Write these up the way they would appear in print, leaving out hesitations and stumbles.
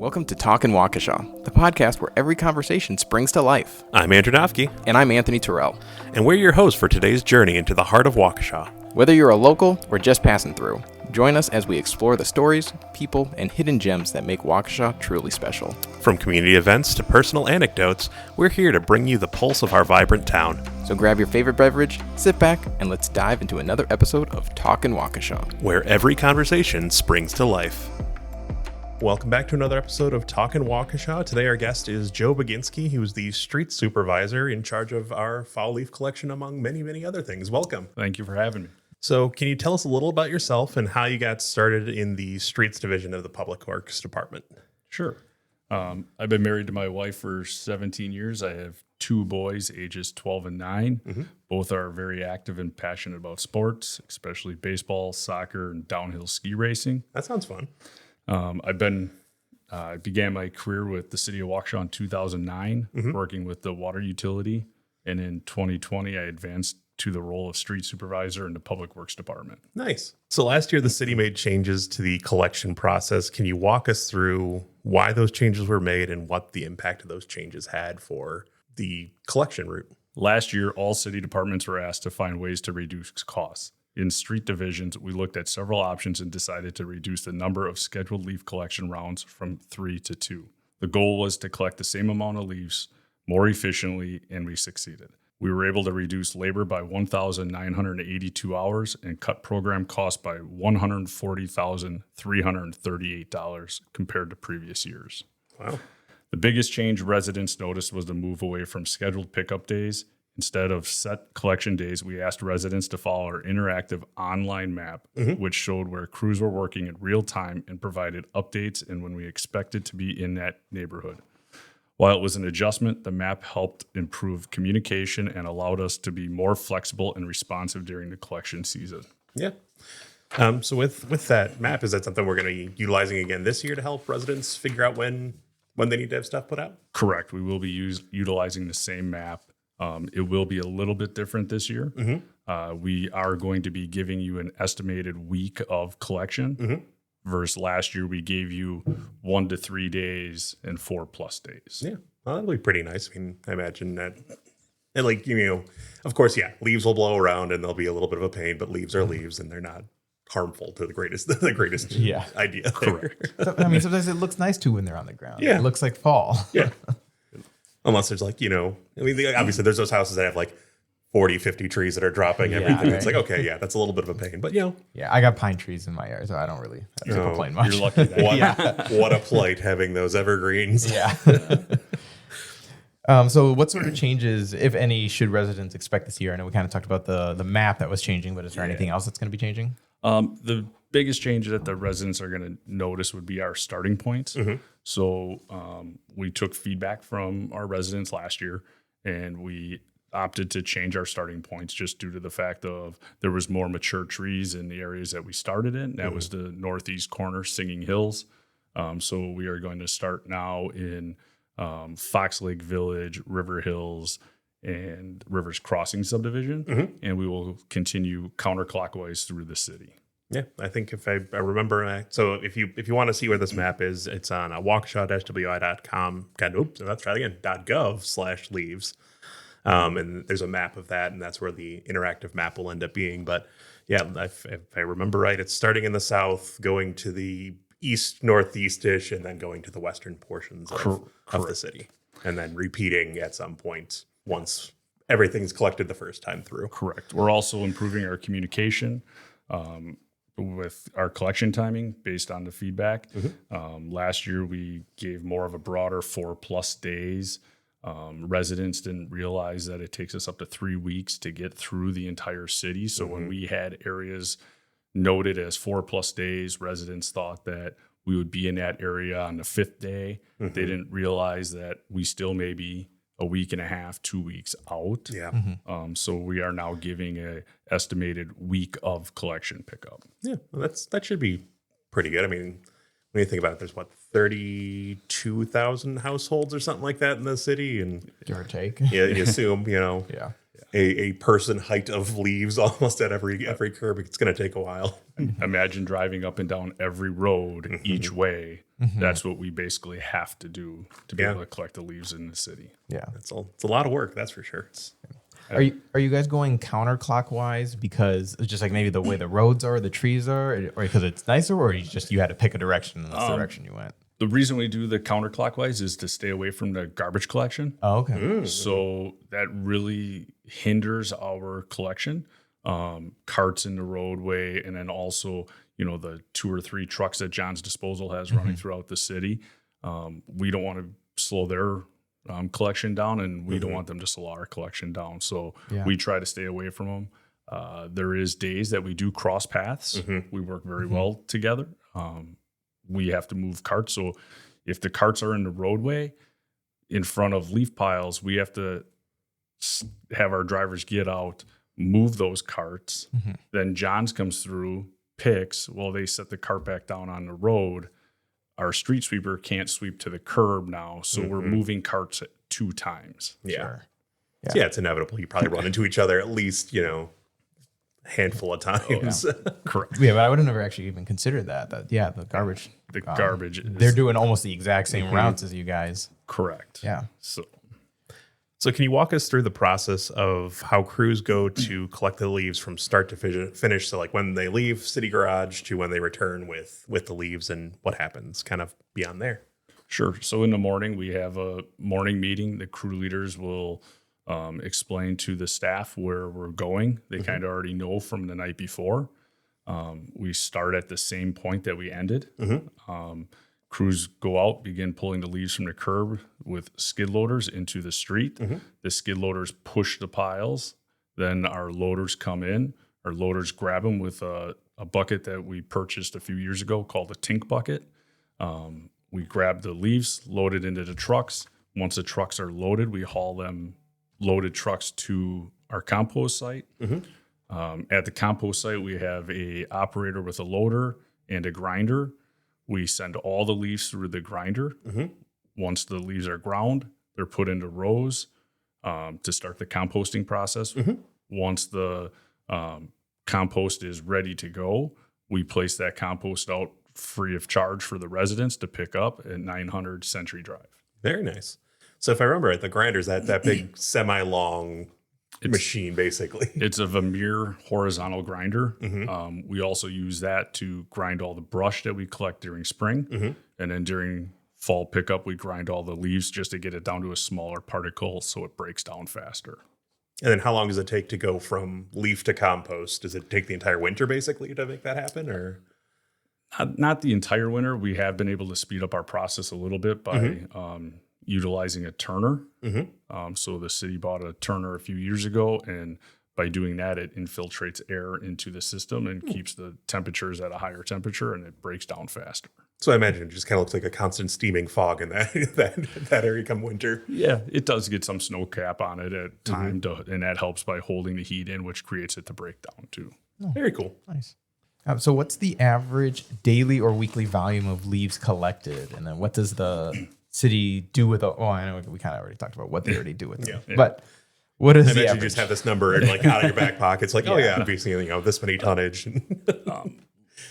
Welcome to Talkin' Waukesha, the podcast where every conversation springs to life. I'm Andrew Nofke. And I'm Anthony Terrell. And we're your hosts for today's journey into the heart of Waukesha. Whether you're a local or just passing through, join us as we explore the stories, people, and hidden gems that make Waukesha truly special. From community events to personal anecdotes, we're here to bring you the pulse of our vibrant town. So grab your favorite beverage, sit back, and let's dive into another episode of Talkin' Waukesha, where every conversation springs to life. Welcome back to another episode of Talkin' Waukesha. Today our guest is Joe Baginski, who's the street supervisor in charge of our foul leaf collection, among many, many other things. Welcome. Thank you for having me. So can you tell us a little about yourself and how you got started in the streets division of the Public Works Department? Sure. I've been married to my wife for 17 years. I have two boys, ages 12 and 9. Mm-hmm. Both are very active and passionate about sports, especially baseball, soccer, and downhill ski racing. That sounds fun. I began my career with the city of Waukesha in 2009, working with the water utility. And in 2020, I advanced to the role of street supervisor in the Public Works Department. Nice. So last year, the city made changes to the collection process. Can you walk us through why those changes were made and what the impact of those changes had for the collection route? Last year, all city departments were asked to find ways to reduce costs. In street divisions, we looked at several options and decided to reduce the number of scheduled leaf collection rounds from 3 to 2. The goal was to collect the same amount of leaves more efficiently, and we succeeded. We were able to reduce labor by 1,982 hours and cut program costs by $140,338 compared to previous years. Wow. The biggest change residents noticed was the move away from scheduled pickup days. Instead of set collection days, we asked residents to follow our interactive online map, which showed where crews were working in real time and provided updates and when we expected to be in that neighborhood. While it was an adjustment, the map helped improve communication and allowed us to be more flexible and responsive during the collection season. Yeah. So with that map, is that something we're going to be utilizing again this year to help residents figure out when they need to have stuff put out? Correct. We will be utilizing the same map. It will be a little bit different this year. We are going to be giving you an estimated week of collection. Versus last year, we gave you 1 to 3 days and 4+ days. Yeah, well, that'll be pretty nice. I mean, I imagine that, and of course, yeah, leaves will blow around and they'll be a little bit of a pain, but leaves are leaves and they're not harmful to the greatest idea. Correct. So, I mean, sometimes it looks nice too when they're on the ground. Yeah. It looks like fall. Yeah. Unless there's obviously there's those houses that have 40, 50 trees that are dropping everything. right. It's okay, yeah, that's a little bit of a pain, but Yeah, I got pine trees in my yard, so I don't really have to complain much. You're lucky. What a plight having those evergreens. Yeah. So what sort of changes, if any, should residents expect this year? I know we kind of talked about the map that was changing, but is there anything else that's going to be changing? The biggest change that the residents are going to notice would be our starting points. So we took feedback from our residents last year, and we opted to change our starting points just due to the fact of there was more mature trees in the areas that we started in. That was the northeast corner, Singing Hills. So we are going to start now in Fox Lake Village, River Hills, and Rivers Crossing subdivision, and we will continue counterclockwise through the city. Yeah, I think if I remember, so if you want to see where this map is, it's on waukesha-wi.com. Let's try it again. .gov/leaves. And there's a map of that, and that's where the interactive map will end up being. But yeah, if I remember right, it's starting in the south, going to the east, northeast-ish, and then going to the western portions of the city, and then repeating at some point once everything's collected the first time through. Correct. We're also improving our communication with our collection timing based on the feedback. Last year, we gave more of a broader 4+ days. Residents didn't realize that it takes us up to 3 weeks to get through the entire city. So when we had areas noted as 4+ days, residents thought that we would be in that area on the 5th day. They didn't realize that we still may be a week and a half, 2 weeks out. Yeah. So we are now giving a estimated week of collection pickup. Yeah, well, that should be pretty good. I mean, when you think about it, there's 32,000 households or something like that in the city, and Give or take. yeah, you assume Yeah. a person height of leaves almost at every curb. It's going to take a while. Imagine driving up and down every road each way That's what we basically have to do to be able to collect the leaves in the city. Yeah. It's a lot of work, that's for sure. Are you guys going counterclockwise because it's just like maybe the way the roads are, the trees are, or because it's nicer, or you had to pick a direction and that's the direction you went? The reason we do the counterclockwise is to stay away from the garbage collection. Oh, okay. So that really hinders our collection. Carts in the roadway, and then also, the 2 or 3 trucks that John's Disposal has running throughout the city. We don't want to slow their collection down, and we don't want them to slow our collection down. So we try to stay away from them. There is days that we do cross paths. We work very well together. We have to move carts. So if the carts are in the roadway in front of leaf piles, we have to have our drivers get out, move those carts. Then John's comes through, picks. Well, they set the cart back down on the road. Our street sweeper can't sweep to the curb now. So we're moving carts 2 times. Yeah. Sure. So it's inevitable. You probably run into each other at least, handful of times. Correct. Yeah, but I would have never actually even considered that. The garbage. The garbage. They're doing almost the exact same routes as you guys. Correct. Yeah. So can you walk us through the process of how crews go to collect the leaves from start to finish? So like when they leave City Garage to when they return with the leaves, and what happens kind of beyond there? Sure. So in the morning, we have a morning meeting. The crew leaders will explain to the staff where we're going. They kind of already know from the night before. We start at the same point that we ended. Crews go out, begin pulling the leaves from the curb with skid loaders into the street. The skid loaders push the piles. Then our loaders come in. Our loaders grab them with a bucket that we purchased a few years ago called a Tink bucket. We grab the leaves, load it into the trucks. Once the trucks are loaded, we haul them loaded trucks to our compost site. At the compost site, we have a operator with a loader and a grinder. We send all the leaves through the grinder. Once the leaves are ground, they're put into rows to start the composting process. Once the compost is ready to go, we place that compost out free of charge for the residents to pick up at 900 Century Drive. Very nice. So if I remember right, the grinder's that big semi-long machine, basically. It's a Vermeer horizontal grinder. We also use that to grind all the brush that we collect during spring. And then during fall pickup, we grind all the leaves just to get it down to a smaller particle so it breaks down faster. And then how long does it take to go from leaf to compost? Does it take the entire winter basically to make that happen, or? Not the entire winter. We have been able to speed up our process a little bit by utilizing a turner. So the city bought a turner a few years ago, and by doing that, it infiltrates air into the system and keeps the temperatures at a higher temperature, and it breaks down faster. So I imagine it just kind of looks like a constant steaming fog in that area come winter. Yeah, it does get some snow cap on it at time, and that helps by holding the heat in, which creates it to break down too. Very cool. Nice. So what's the average daily or weekly volume of leaves collected? And then what does the city do with it? I know we kind of already talked about what they already do with them. But what is the average? You just have this number like out of your back pocket. It's like, obviously, this many tonnage.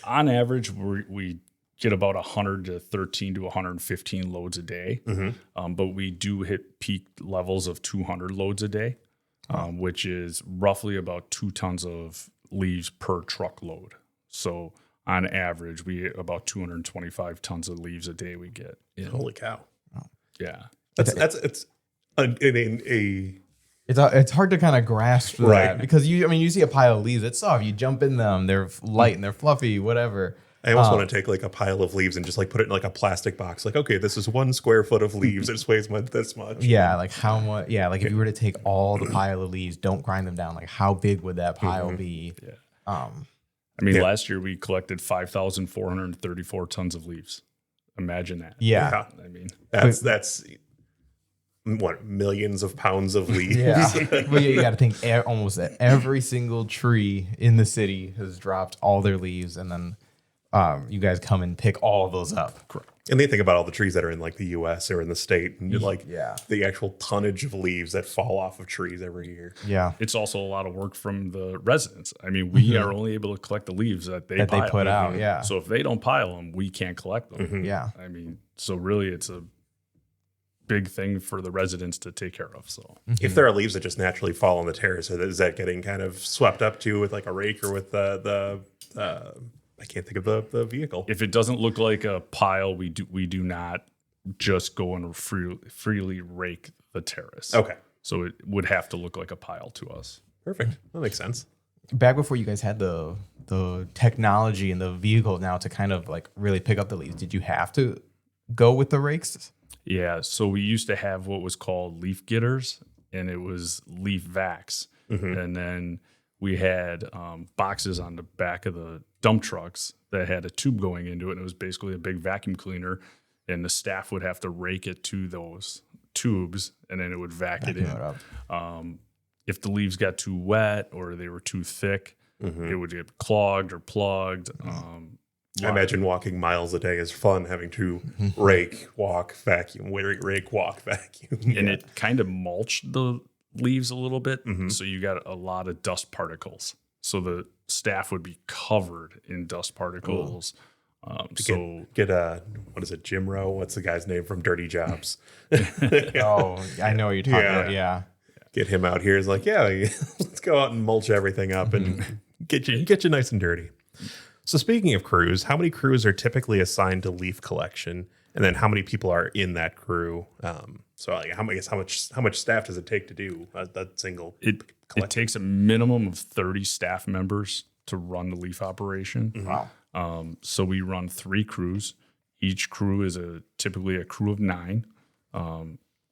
On average, we get about 113 to 115 loads a day. But we do hit peak levels of 200 loads a day, which is roughly about 2 tons of leaves per truckload. So on average, we get about 225 tons of leaves a day we get. Holy cow. Yeah. It's hard to kind of grasp that because you see a pile of leaves, it's soft. You jump in them, they're light and they're fluffy, whatever. I almost want to take like a pile of leaves and just like put it in like a plastic box. Like, okay, this is 1 square foot of leaves. It weighs this much. Yeah, like how much? Yeah, like if you were to take all the pile of leaves, don't grind them down. Like how big would that pile be? Last year we collected 5,434 tons of leaves. Imagine that. Yeah. That's what, millions of pounds of leaves. Yeah. Well, you got to think almost every single tree in the city has dropped all their leaves, and then you guys come and pick all of those up. Correct. And they think about all the trees that are in like the U.S. or in the state, and like Yeah. the actual tonnage of leaves that fall off of trees every year. Yeah. It's also a lot of work from the residents. I mean, we are only able to collect the leaves that they put out. Yeah. So if they don't pile them, we can't collect them. Mm-hmm. Yeah. I mean, so really it's a big thing for the residents to take care of. So If there are leaves that just naturally fall on the terrace, is that getting kind of swept up too with like a rake or with the I can't think of the vehicle. if it doesn't look like a pile, we do not just go and freely rake the terrace. Okay, So it would have to look like a pile to us. perfect. That makes sense. Back before you guys had the technology and the vehicle now to kind of like really pick up the leaves, did you have to go with the rakes? Yeah, so we used to have what was called leaf getters, and it was leaf vacs. And then we had boxes on the back of the dump trucks that had a tube going into it, and it was basically a big vacuum cleaner, and the staff would have to rake it to those tubes, and then it would vacuum it in. If the leaves got too wet or they were too thick, it would get clogged or plugged. I imagine walking miles a day is fun, having to rake, walk, vacuum, rake, walk, vacuum. And it kind of mulched the leaves a little bit, so you got a lot of dust particles. So the staff would be covered in dust particles. Get a, what is it, Jim Rowe? What's the guy's name from Dirty Jobs? Oh, I know what you're talking about. Yeah. Get him out here. Is like, yeah, let's go out and mulch everything up and get you nice and dirty. So speaking of crews, how many crews are typically assigned to leaf collection, and then how many people are in that crew? So like, how much staff does it take to do that single? It takes a minimum of 30 staff members to run the leaf operation. Wow. So we run 3 crews. Each crew is typically a crew of 9.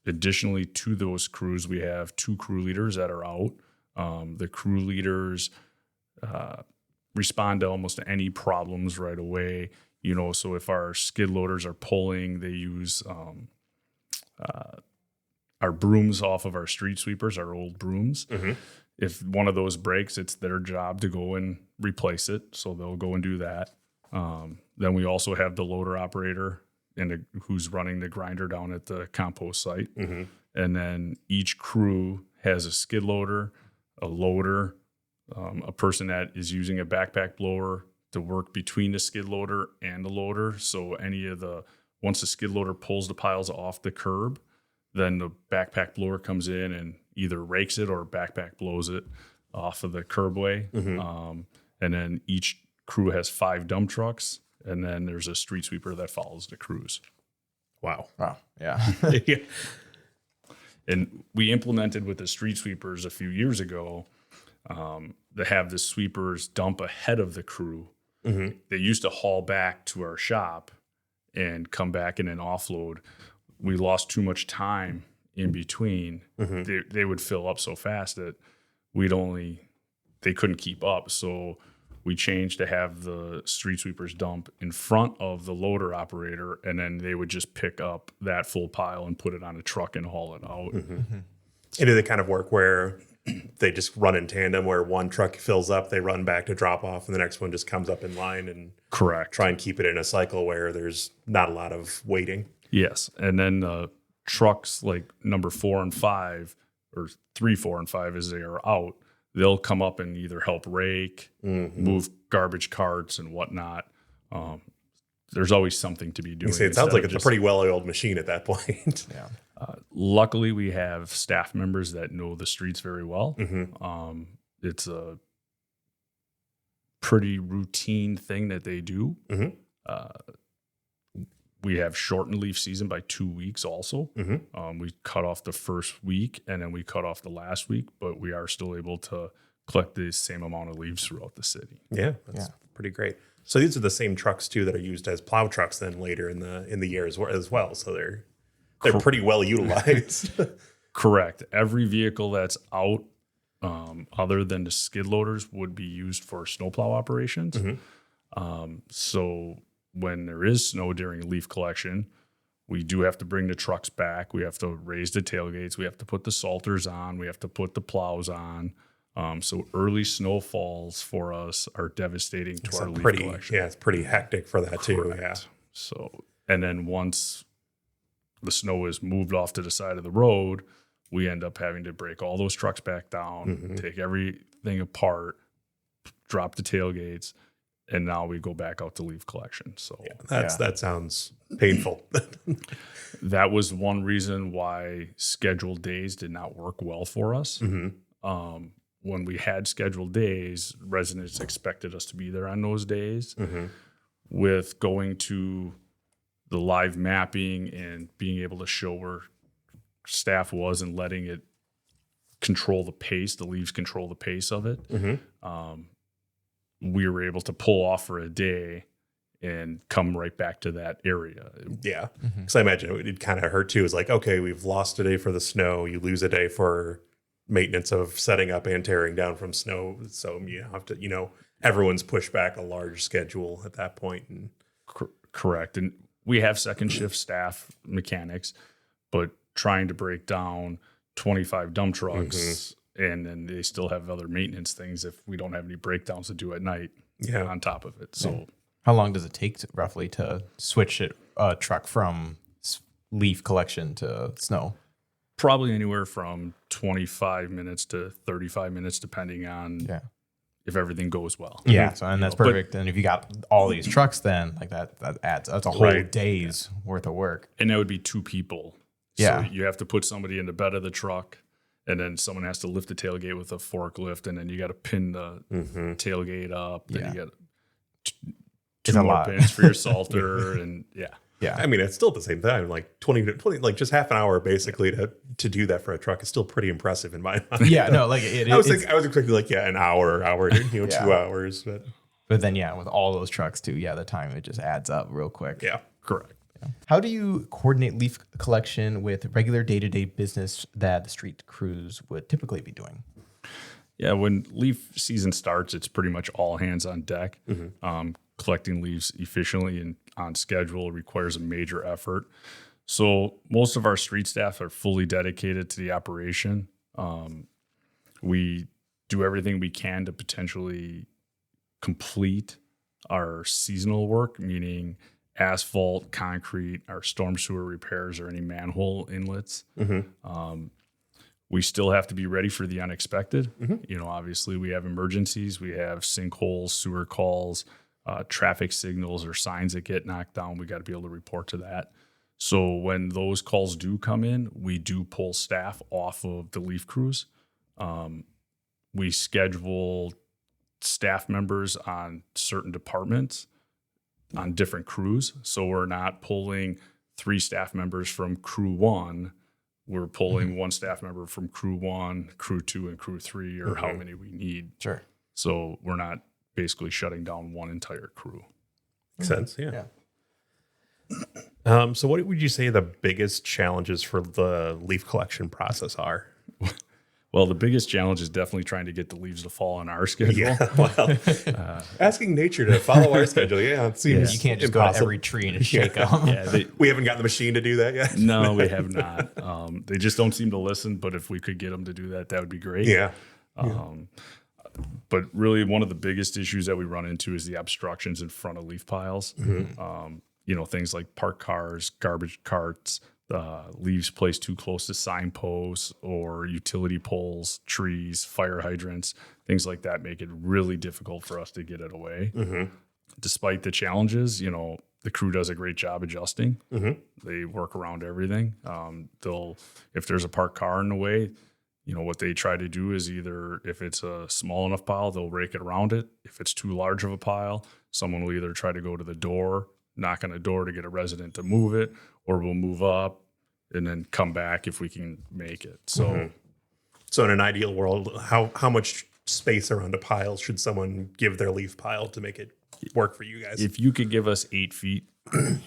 Additionally, to those crews, we have 2 crew leaders that are out. The crew leaders respond to almost any problems right away. You know, so if our skid loaders are pulling, they use our brooms off of our street sweepers, our old brooms. If one of those breaks, it's their job to go and replace it. So they'll go and do that. Then we also have the loader operator who's running the grinder down at the compost site. And then each crew has a skid loader, a loader, a person that is using a backpack blower to work between the skid loader and the loader. So once the skid loader pulls the piles off the curb, then the backpack blower comes in and either rakes it or backpack blows it off of the curbway. And then each crew has 5 dump trucks, and then there's a street sweeper that follows the crews. Wow. Wow. Yeah. Yeah. And we implemented with the street sweepers a few years ago to have the sweepers dump ahead of the crew. They used to haul back to our shop and come back and then offload. We lost too much time in between. They would fill up so fast that they couldn't keep up. So we changed to have the street sweepers dump in front of the loader operator, and then they would just pick up that full pile and put it on a truck and haul it out. And do they kind of work where they just run in tandem, where one truck fills up, they run back to drop off, and the next one just comes up in line, and Correct. try and keep it in a cycle where there's not a lot of waiting? Yes. And then trucks like number 4 and 5, or 3, 4, and 5 as they are out, they'll come up and either help rake, move garbage carts and whatnot. There's always something to be doing. It sounds like it's a pretty well-oiled machine at that point. Yeah. Luckily, we have staff members that know the streets very well. It's a pretty routine thing that they do. We have shortened leaf season by 2 weeks also. We cut off the first week and then we cut off the last week, but we are still able to collect the same amount of leaves throughout the city. Yeah, that's pretty great. So these are the same trucks too that are used as plow trucks then later in the year as well. So they're pretty well utilized. Correct. Every vehicle that's out, other than the skid loaders, would be used for snowplow operations. So when there is snow during leaf collection, we do have to bring the trucks back. We have to raise the tailgates. We have to put the salters on. We have to put the plows on. So early snowfalls for us are devastating to our leaf collection. Yeah, it's pretty hectic for that too. Yeah. Correct. So, and then once the snow is moved off to the side of the road, we end up having to break all those trucks back down, take everything apart, drop the tailgates, and now we go back out to leaf collection. So that sounds painful. that was one reason why scheduled days did not work well for us. When we had scheduled days, residents expected us to be there on those days. With going to the live mapping and being able to show where staff was and letting it control the pace, the leaves control the pace of it. We were able to pull off for a day and come right back to that area. Yeah. Because I imagine it kind of hurt too. It's like, okay, we've lost a day for the snow. You lose a day for maintenance of setting up and tearing down from snow. So you have to, everyone's pushed back a large schedule at that point. And correct. And we have second shift staff mechanics, but trying to break down 25 dump trucks and then they still have other maintenance things if we don't have any breakdowns to do at night on top of it. So how long does it take roughly to switch a truck from leaf collection to snow? Probably anywhere from 25 minutes to 35 minutes, depending on if everything goes well. Yeah, so and that's perfect. And if you got all these trucks, then like that's a whole day's worth of work. And that would be 2 people. Yeah, so you have to put somebody in the bed of the truck, and then someone has to lift the tailgate with a forklift, and then you got to pin the tailgate up. Then you got 2 more pins for your salter, and yeah. I mean, it's still at the same time, like 20, like just half an hour basically to do that for a truck is still pretty impressive in my mind. Yeah, no, like I was expecting like, an hour, 2 hours. But then, with all those trucks too, the time, it just adds up real quick. Yeah, correct. Yeah. How do you coordinate leaf collection with regular day-to-day business that the street crews would typically be doing? Yeah, when leaf season starts, it's pretty much all hands on deck. Collecting leaves efficiently and on schedule requires a major effort. So most of our street staff are fully dedicated to the operation. We do everything we can to potentially complete our seasonal work, meaning asphalt, concrete, our storm sewer repairs, or any manhole inlets. We still have to be ready for the unexpected. Obviously we have emergencies. We have sinkholes, sewer calls, traffic signals or signs that get knocked down. We got to be able to report to that. So when those calls do come in, we do pull staff off of the leaf crews. We schedule staff members on certain departments on different crews. So we're not pulling 3 staff members from crew 1. We're pulling 1 staff member from crew 1, crew 2, and crew 3, or how many we need. Sure. So we're not basically shutting down one entire crew. Makes sense. Yeah. So what would you say the biggest challenges for the leaf collection process are? Well, the biggest challenge is definitely trying to get the leaves to fall on our schedule. Yeah, well, asking nature to follow our schedule. Yeah, it seems you can't just impossible. go to every tree and shake them. We haven't got the machine to do that yet. No, we have not. They just don't seem to listen. But if we could get them to do that, that would be great. Yeah. But really, one of the biggest issues that we run into is the obstructions in front of leaf piles. Things like parked cars, garbage carts, leaves placed too close to signposts or utility poles, trees, fire hydrants, things like that make it really difficult for us to get it away. Despite the challenges, the crew does a great job adjusting. They work around everything. If there's a parked car in the way, what they try to do is either, if it's a small enough pile, they'll rake it around it. If it's too large of a pile, someone will either try to go to the door, knock on the door to get a resident to move it, or we'll move up and then come back if we can make it. So, So in an ideal world, how much space around a pile should someone give their leaf pile to make it work for you guys? If you could give us 8 feet,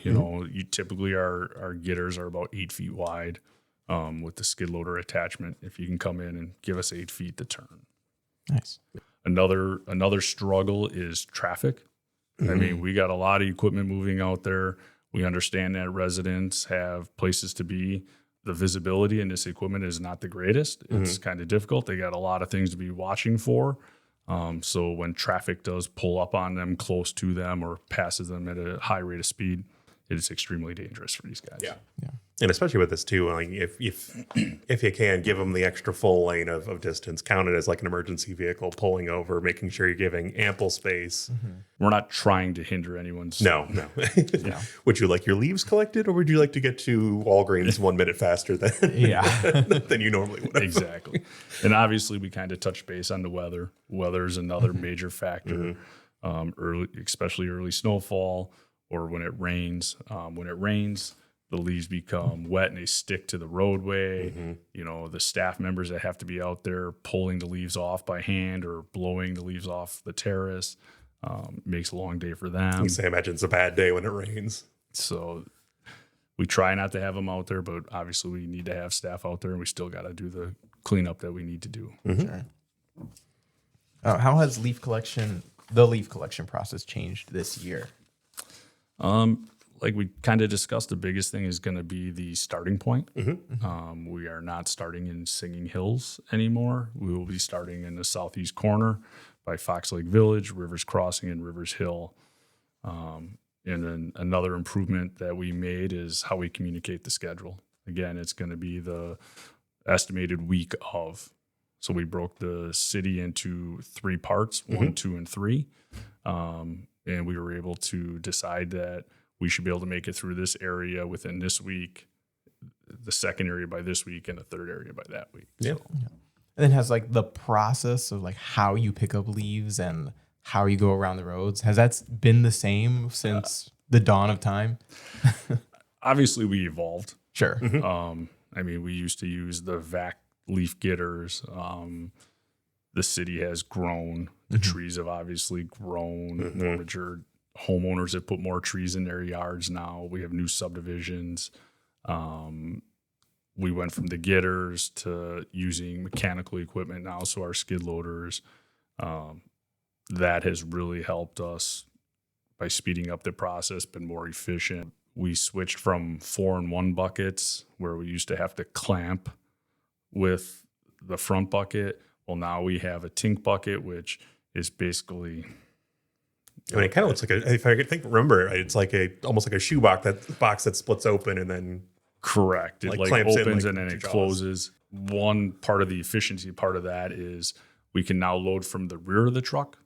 you typically our getters are about 8 feet wide. With the skid loader attachment, if you can come in and give us 8 feet to turn. Nice. Another struggle is traffic. I mean, we got a lot of equipment moving out there. We understand that residents have places to be. the visibility in this equipment is not the greatest. It's kind of difficult. They got a lot of things to be watching for. So when traffic does pull up on them, close to them, or passes them at a high rate of speed, it is extremely dangerous for these guys. Yeah. And especially with this too, like if you can give them the extra full lane of distance, count it as like an emergency vehicle pulling over, making sure you're giving ample space. We're not trying to hinder anyone's. No. Would you like your leaves collected, or would you like to get to Walgreens 1 minute faster than than you normally would have? Exactly. And obviously we kind of touch base on the weather. Weather is another major factor, especially early snowfall or when it rains. When it rains, the leaves become wet and they stick to the roadway. You know, the staff members that have to be out there pulling the leaves off by hand or blowing the leaves off the terrace, makes a long day for them. I imagine it's a bad day when it rains. So we try not to have them out there, but obviously we need to have staff out there, and we still got to do the cleanup that we need to do. Sure. How has the leaf collection process changed this year? Like we kind of discussed, the biggest thing is going to be the starting point. We are not starting in Singing Hills anymore. We will be starting in the southeast corner by Fox Lake Village, Rivers Crossing, and Rivers Hill. And then another improvement that we made is how we communicate the schedule. Again, it's going to be the estimated week of. So we broke the city into 3 parts, 1, 2, and 3. And we were able to decide that we should be able to make it through this area within this week, the second area by this week, and the third area by that week. Yeah. So, And then has like the process of like how you pick up leaves and how you go around the roads, has that been the same since the dawn of time? obviously, we evolved. Sure. I mean, we used to use the vac leaf getters. The city has grown. The trees have obviously grown. More mature homeowners have put more trees in their yards now. We have new subdivisions. We went from the getters to using mechanical equipment now, so our skid loaders. That has really helped us by speeding up the process, been more efficient. We switched from 4-in-1 buckets where we used to have to clamp with the front bucket. Well, now we have a tink bucket, which is basically... I mean, it kind of looks like if I could remember, it's like almost like a shoe box that splits open and then... Correct. It like opens and then it jaws. closes. One part of the efficiency part of that is we can now load from the rear of the truck,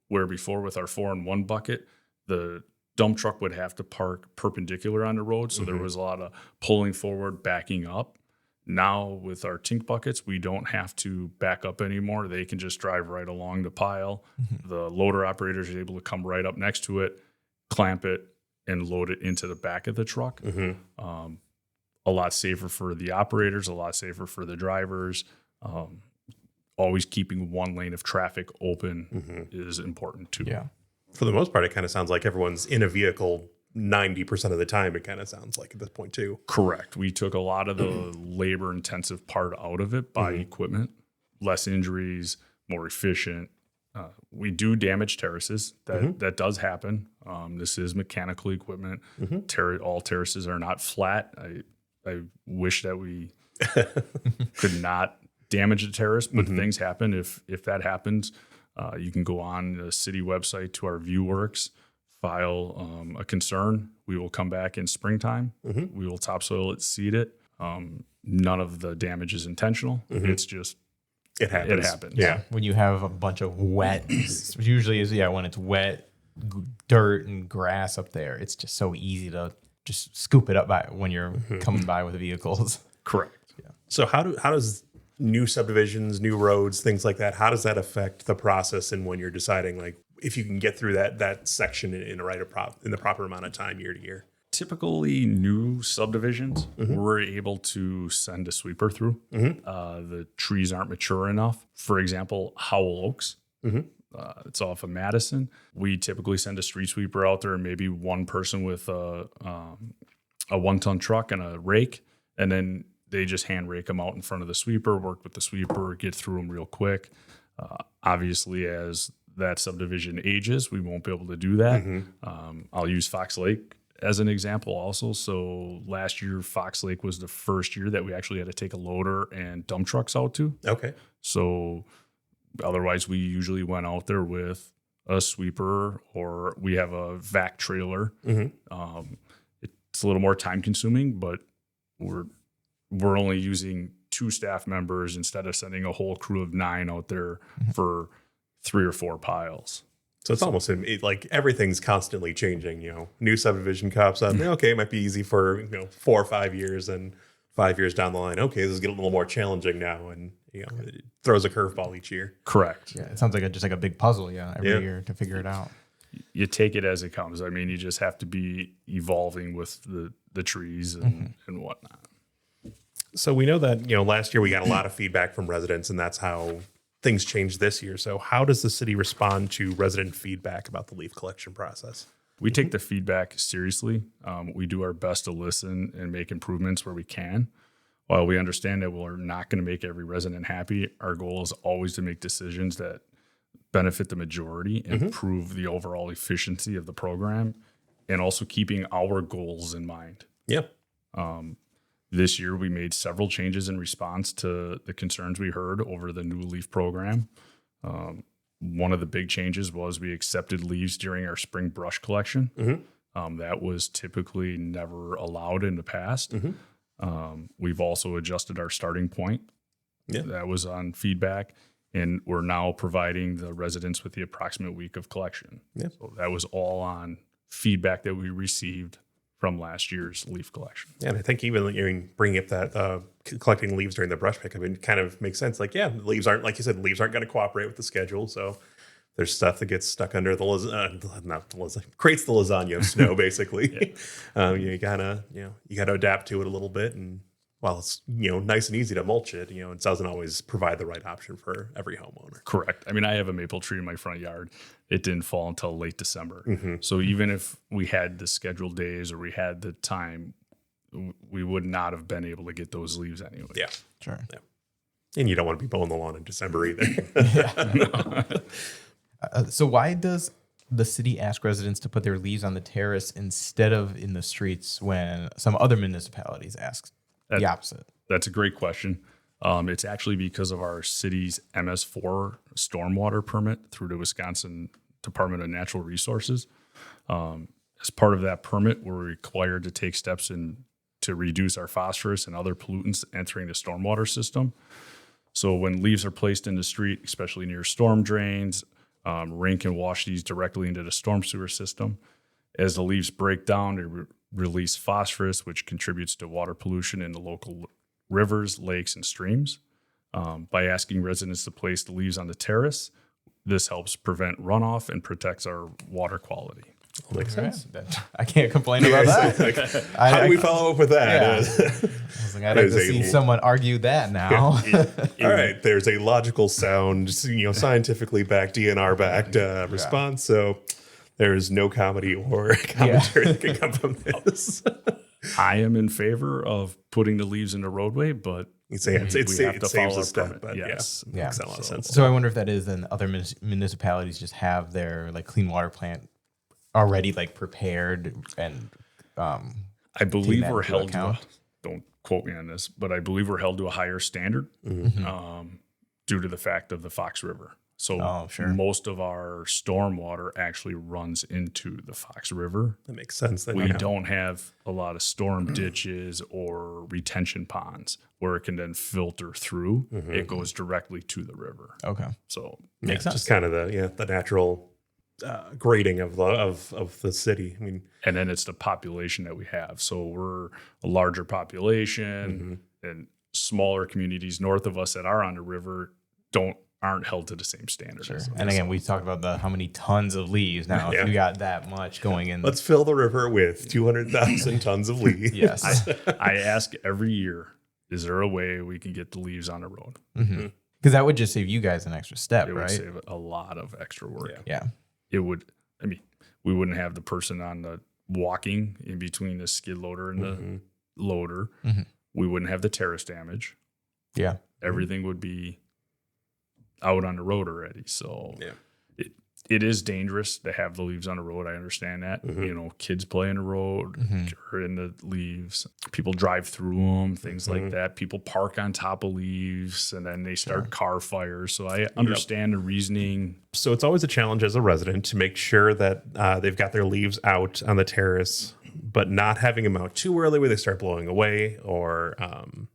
where before with our 4-in-1 bucket, the dump truck would have to park perpendicular on the road. So there was a lot of pulling forward, backing up. Now with our tink buckets, we don't have to back up anymore. They can just drive right along the pile. The loader operators are able to come right up next to it, clamp it, and load it into the back of the truck. A lot safer for the operators, a lot safer for the drivers. Always keeping one lane of traffic open is important too. Yeah. For the most part, it kind of sounds like everyone's in a vehicle 90% of the time. It kind of sounds like at this point too. Correct. We took a lot of the labor-intensive part out of it by equipment, less injuries, more efficient. We do damage terraces. That does happen. This is mechanical equipment. All terraces are not flat. I wish that we could not damage a terrace, but things happen. If that happens, you can go on the city website to our ViewWorks, file a concern. We will come back in springtime. We will topsoil it, seed it. None of the damage is intentional. It's just it happens. It happens. Yeah. When you have a bunch of wet, usually is when it's wet, dirt and grass up there, it's just so easy to just scoop it up by when you're coming by with vehicles. Correct. So how does new subdivisions, new roads, things like that, how does that affect the process and when you're deciding like if you can get through that section in the proper amount of time year to year? Typically, new subdivisions, we're able to send a sweeper through. The trees aren't mature enough. For example, Howell Oaks, it's off of Madison. We typically send a street sweeper out there and maybe one person with a 1-ton truck and a rake, and then they just hand rake them out in front of the sweeper, work with the sweeper, get through them real quick. Obviously, as that subdivision ages, we won't be able to do that. I'll use Fox Lake as an example also, so last year Fox Lake was the first year that we actually had to take a loader and dump trucks out to. Okay. So otherwise we usually went out there with a sweeper, or we have a vac trailer. It's a little more time consuming, but we're only using 2 staff members instead of sending a whole crew of 9 out there for 3 or 4 piles. So it's almost like everything's constantly changing. New subdivision pops up. Okay, it might be easy for 4 or 5 years, and 5 years down the line, okay, this is getting a little more challenging now, and it throws a curveball each year. Correct. Yeah, it sounds like just like a big puzzle. Every year to figure it out. You take it as it comes. I mean, you just have to be evolving with the trees and whatnot. So we know that last year we got a lot of feedback from residents, and that's how things changed this year. So how does the city respond to resident feedback about the leaf collection process? We take the feedback seriously. We do our best to listen and make improvements where we can. While we understand that we're not going to make every resident happy, our goal is always to make decisions that benefit the majority and improve the overall efficiency of the program, and also keeping our goals in mind. Yeah. This year, we made several changes in response to the concerns we heard over the new leaf program. One of the big changes was we accepted leaves during our spring brush collection. That was typically never allowed in the past. We've also adjusted our starting point. That was on feedback, and we're now providing the residents with the approximate week of collection. So that was all on feedback that we received from last year's leaf collection. Yeah, and I think even bringing up that collecting leaves during the brush pickup, it kind of makes sense. Like, leaves aren't, like you said, leaves aren't going to cooperate with the schedule. So there's stuff that gets stuck under creates the lasagna of snow, basically. You gotta adapt to it a little bit, and while it's nice and easy to mulch it, it doesn't always provide the right option for every homeowner. Correct. I mean, I have a maple tree in my front yard. It didn't fall until late December. So even if we had the scheduled days or we had the time, we would not have been able to get those leaves anyway. Yeah, Sure. yeah. And you don't want to be mowing the lawn in December either. So why does the city ask residents to put their leaves on the terrace instead of in the streets when some other municipalities ask the opposite? That's a great question. It's actually because of our city's MS4 stormwater permit through the Wisconsin Department of Natural Resources. As part of that permit, we're required to take steps to reduce our phosphorus and other pollutants entering the stormwater system. So when leaves are placed in the street, especially near storm drains, rain can wash these directly into the storm sewer system. As the leaves break down, they release phosphorus, which contributes to water pollution in the local rivers, lakes, and streams. By asking residents to place the leaves on the terrace, this helps prevent runoff and protects our water quality. Makes sense. I can't complain about that. How do we follow up with that? I was like, I'd like to see someone argue that now. All right, there's a logical, sound, scientifically backed, DNR backed response. So there's no comedy or commentary that can come from this. I am in favor of putting the leaves in the roadway, but it saves a step. But yes, makes a lot of sense. So I wonder if that is then other municipalities just have their clean water plant already prepared and I believe we're held to don't quote me on this, but I believe we're held to a higher standard due to the fact of the Fox River. So most of our stormwater actually runs into the Fox River. That makes sense. We don't have a lot of storm ditches or retention ponds where it can then filter through. It goes directly to the river. Okay. So makes sense. Just kind of the natural grading of the city. I mean, and then it's the population that we have. So we're a larger population, and smaller communities north of us that are on the river aren't held to the same standard. Sure. And again, we talked about how many tons of leaves. Now, if you got that much going in, let's fill the river with 200,000 tons of leaves. Yes. I ask every year, is there a way we can get the leaves on the road? Because that would just save you guys an extra step, It right? would save a lot of extra work. Yeah. It would, we wouldn't have the person on the walking in between the skid loader and the loader. We wouldn't have the terrace damage. Yeah. Everything would be out on the road already. So it is dangerous to have the leaves on the road. I understand that. Kids play in the road or in the leaves. People drive through them, things like that. People park on top of leaves, and then they start car fires. So I understand the reasoning. So it's always a challenge as a resident to make sure that they've got their leaves out on the terrace, but not having them out too early where they start blowing away or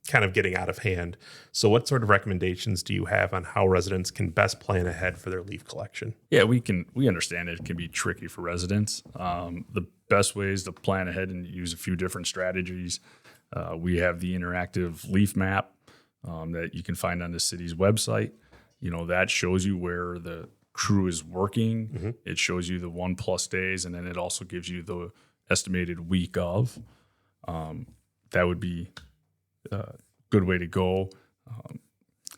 kind of getting out of hand. So what sort of recommendations do you have on how residents can best plan ahead for their leaf collection? Yeah, we understand it can be tricky for residents. The best way is to plan ahead and use a few different strategies. We have the interactive leaf map that you can find on the city's website. That shows you where the crew is working. It shows you the 1+ days, and then it also gives you the estimated week of. That would be a good way to go.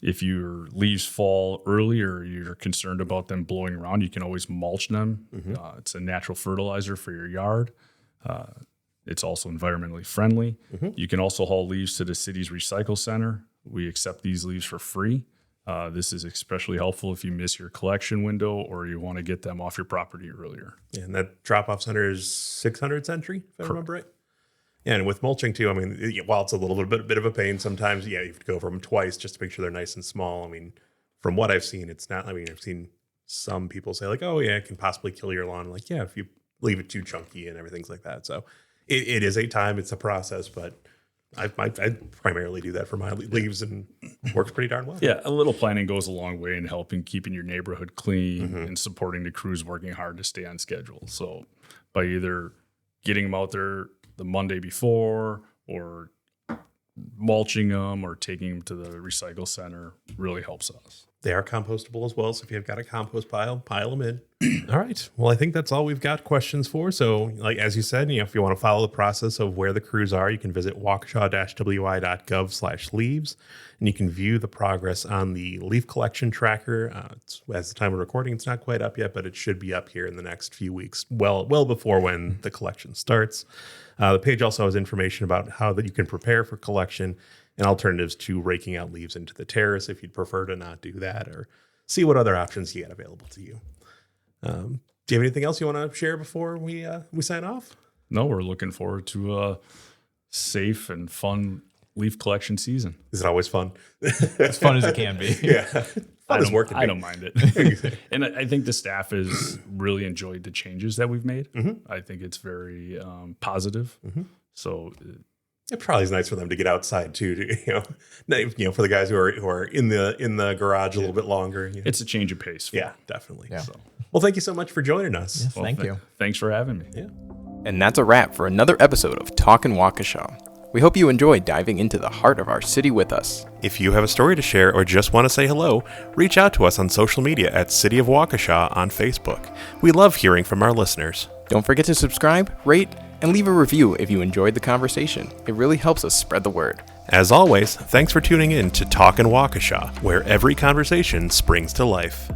If your leaves fall early or you're concerned about them blowing around, you can always mulch them. It's a natural fertilizer for your yard. It's also environmentally friendly. You can also haul leaves to the city's recycle center. We accept these leaves for free. This is especially helpful if you miss your collection window or you want to get them off your property earlier. Yeah, and that drop-off center is 600 Century, if I remember right. Yeah, and with mulching too, I mean, while it's a little bit of a pain sometimes, you have to go over them twice just to make sure they're nice and small. I mean, from what I've seen, it's not, I've seen some people say like, oh yeah, it can possibly kill your lawn. Like, yeah, if you leave it too chunky and everything's like that. So it is it's a process, but I primarily do that for my leaves and works pretty darn well. Yeah, a little planning goes a long way in helping keeping your neighborhood clean and supporting the crews working hard to stay on schedule. So by either getting them out there the Monday before or mulching them or taking them to the recycle center really helps us. They are compostable as well. So if you've got a compost pile them in. All right. Well, I think that's all we've got questions for. So like, as you said, if you want to follow the process of where the crews are, you can visit waukesha-wi.gov/leaves, and you can view the progress on the leaf collection tracker. As the time of recording, it's not quite up yet, but it should be up here in the next few weeks, well before when the collection starts. The page also has information about how that you can prepare for collection and alternatives to raking out leaves into the terrace if you'd prefer to not do that, or see what other options you get available to you. Do you have anything else you want to share before we sign off? No, we're looking forward to a safe and fun leaf collection season. Is it always fun? As fun as it can be. Yeah. Fun is working. I don't mind it. And I think the staff has really enjoyed the changes that we've made. I think it's very positive. So it probably is nice for them to get outside too. For the guys who are in the garage a little bit longer. It's a change of pace. Yeah, definitely. Yeah. So, well, thank you so much for joining us. Yes, thank you. Thanks for having me. Yeah. And that's a wrap for another episode of Talkin' Waukesha. We hope you enjoyed diving into the heart of our city with us. If you have a story to share or just want to say hello, reach out to us on social media at City of Waukesha on Facebook. We love hearing from our listeners. Don't forget to subscribe, rate, and leave a review if you enjoyed the conversation. It really helps us spread the word. As always, thanks for tuning in to Talkin' Waukesha, where every conversation springs to life.